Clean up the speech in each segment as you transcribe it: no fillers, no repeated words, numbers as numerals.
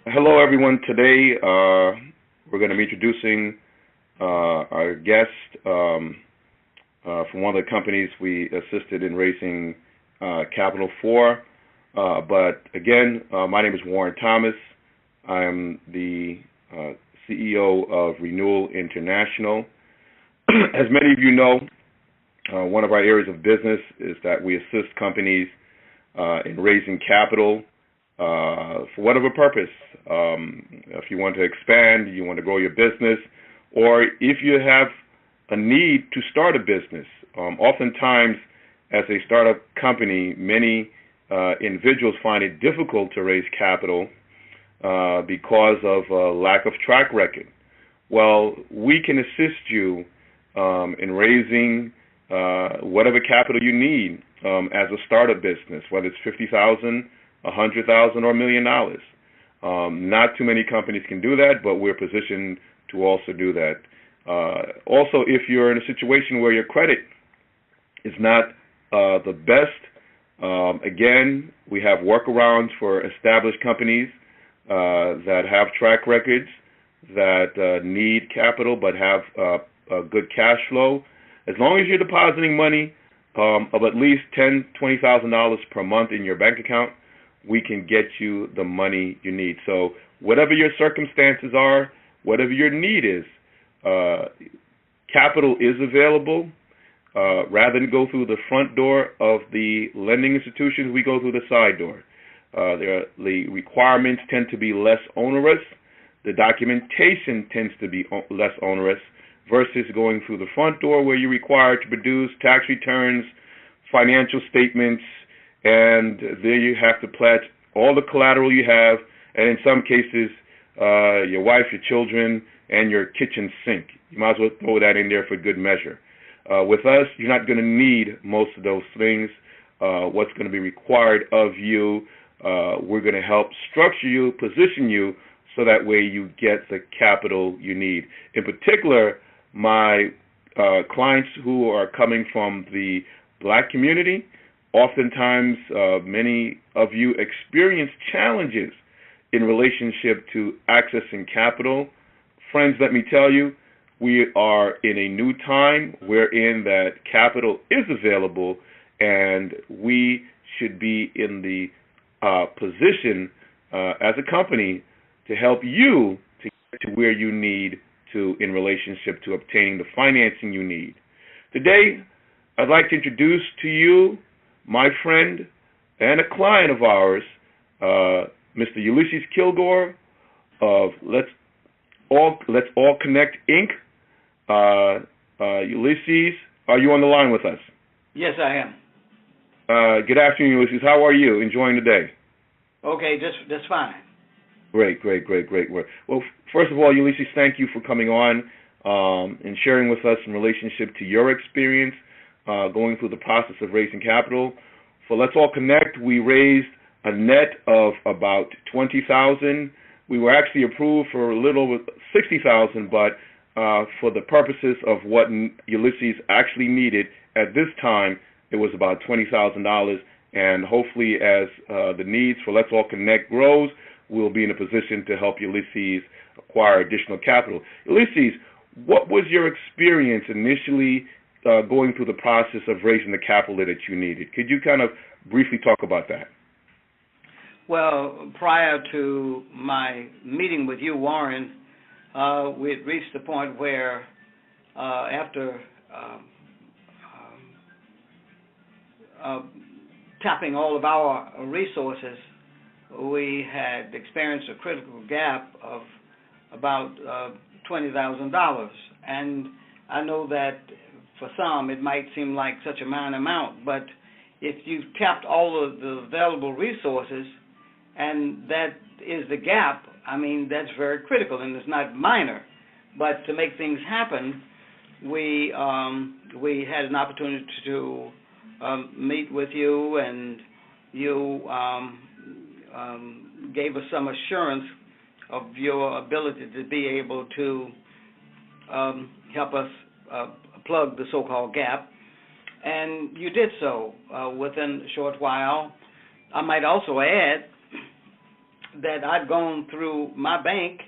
Hello, everyone. Today, we're going to be introducing our guest from one of the companies we assisted in raising capital for. But again, my name is Warren Thomas. I am the CEO of Renewal International. As many of you know, one of our areas of business is that we assist companies in raising capital for whatever purpose. If you want to expand, you want to grow your business, or if you have a need to start a business. Oftentimes, as a startup company, many individuals find it difficult to raise capital because of a lack of track record. Well, we can assist you in raising whatever capital you need as a startup business, whether it's $50,000, $100,000, or $1 million. Not too many companies can do that, but we're positioned to also do that. Also, if you're in a situation where your credit is not the best, again, we have workarounds for established companies that have track records, that need capital but have a good cash flow. As long as you're depositing money of at least $10,000, $20,000 per month in your bank account, we can get you the money you need. So whatever your circumstances are, whatever your need is, capital is available. Rather than go through the front door of the lending institutions, we go through the side door. The requirements tend to be less onerous. The documentation tends to be less onerous versus going through the front door where you're required to produce tax returns, financial statements, and there you have to pledge all the collateral you have, and in some cases, your wife, your children, and your kitchen sink. You might as well throw that in there for good measure. With us, you're not going to need most of those things. What's going to be required of you, we're going to help structure you, position you, so that way you get the capital you need. In particular, my clients who are coming from the Black community, oftentimes many of you experience challenges in relationship to accessing capital. Friends, let me tell you, we are in a new time wherein that capital is available, and we should be in the position as a company to help you to get to where you need to in relationship to obtaining the financing you need. Today, I'd like to introduce to you my friend and a client of ours, Mr. Ulysses Kilgore of Let's All Connect Inc. Ulysses, are you on the line with us? Yes, I am. Good afternoon, Ulysses. How are you? Enjoying the day? Okay, that's fine. Great. Well, first of all, Ulysses, thank you for coming on and sharing with us in relationship to your experience going through the process of raising capital. For Let's All Connect, we raised a net of about $20,000. We were actually approved for a little over $60,000, but for the purposes of what Ulysses actually needed at this time, it was about $20,000. And hopefully, as the needs for Let's All Connect grows, we'll be in a position to help Ulysses acquire additional capital. Ulysses, what was your experience initially going through the process of raising the capital that you needed? Could you kind of briefly talk about that? Well, prior to my meeting with you, Warren, we had reached the point where after tapping all of our resources, we had experienced a critical gap of about $20,000. And I know that for some it might seem like such a minor amount, but if you've tapped all of the available resources and that is the gap, I mean, that's very critical and it's not minor. But to make things happen, we had an opportunity to meet with you, and you gave us some assurance of your ability to be able to help us plug the so-called gap, and you did so within a short while. I might also add that I'd gone through my bank,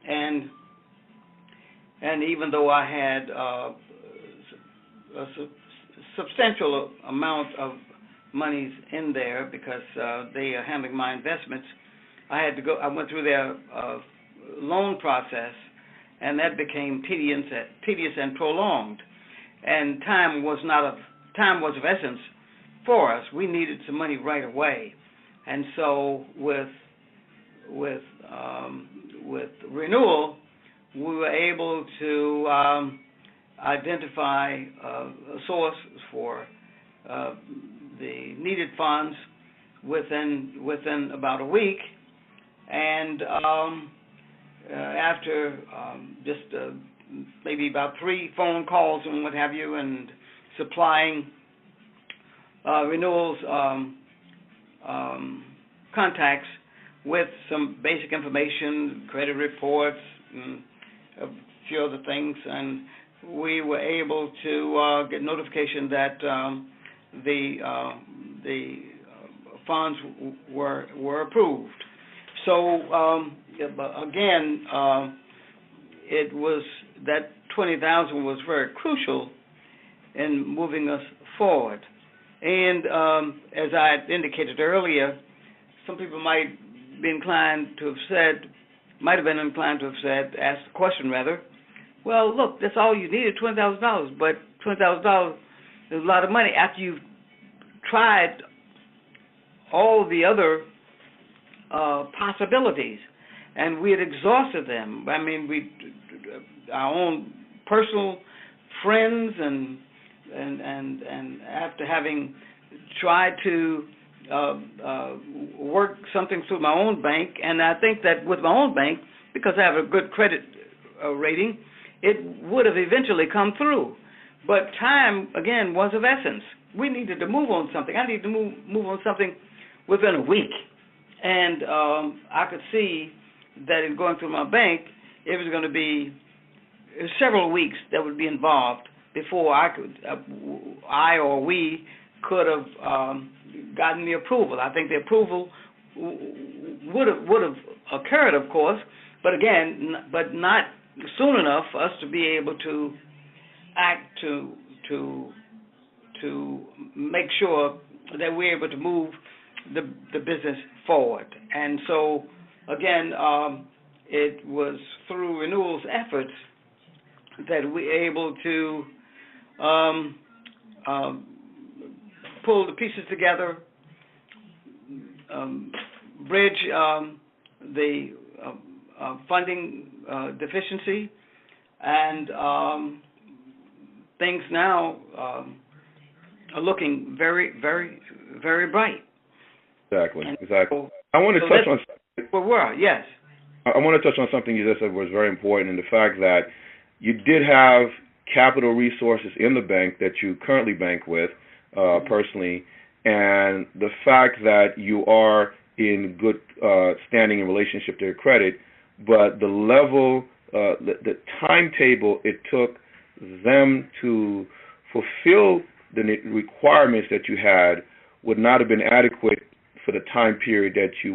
and even though I had a substantial amount of monies in there because they are handling my investments, I went through their loan process, and that became tedious and prolonged. And time was of essence for us. We needed some money right away, and so with renewal, we were able to identify a source for the needed funds within about a week, and after just maybe about 3 phone calls and what have you, and supplying renewals contacts with some basic information, credit reports, and a few other things, and we were able to get notification that the funds were approved. So again, it was that $20,000 was very crucial in moving us forward. And as I indicated earlier, some people might have been inclined to have said, asked the question rather, well, look, that's all you needed, $20,000, but $20,000 is a lot of money after you've tried all the other possibilities, and we had exhausted them. I mean, our own personal friends, and after having tried to work something through my own bank, and I think that with my own bank, because I have a good credit rating, it would have eventually come through. But time, again, was of essence. We needed to move on something. I needed to move on something within a week. And I could see that in going through my bank, it was going to be several weeks that would be involved before we could have gotten the approval. I think the approval would have occurred, of course, but again, not soon enough for us to be able to act to make sure that we're able to move the business forward. And so, again, it was through Renewal's efforts that we were able to pull the pieces together, bridge the funding deficiency, and things now are looking very, very, very bright. Exactly. And exactly. So, I want to touch on. Yes. I want to touch on something you just said was very important, and the fact that you did have capital resources in the bank that you currently bank with personally, and the fact that you are in good standing in relationship to your credit, but the level, the timetable it took them to fulfill the requirements that you had would not have been adequate for the time period that you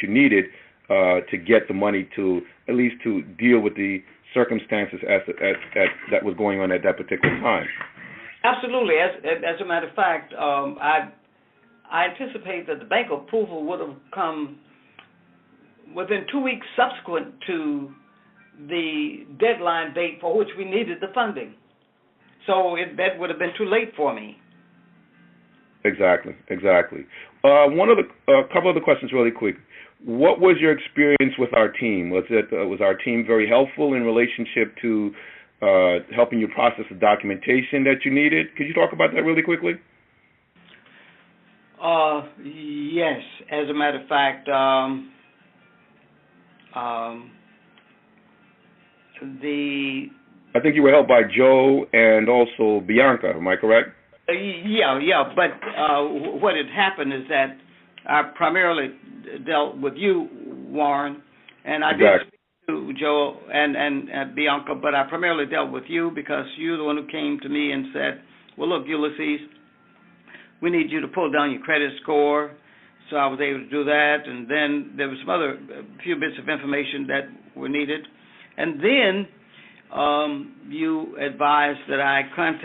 needed to get the money to at least to deal with the circumstances that was going on at that particular time. Absolutely. As a matter of fact, I anticipate that the bank approval would have come within 2 weeks subsequent to the deadline date for which we needed the funding. So that would have been too late for me. Exactly. A couple of the questions really quick. What was your experience with our team? Was our team very helpful in relationship to helping you process the documentation that you needed? Could you talk about that really quickly? Yes. As a matter of fact, I think you were helped by Joe and also Bianca. Am I correct? Yeah. But what had happened is that I primarily dealt with you, Warren, and I did speak to Joe and Bianca, but I primarily dealt with you because you're the one who came to me and said, well, look, Ulysses, we need you to pull down your credit score so I was able to do that, and then there was some other few bits of information that were needed. And then you advised that I contact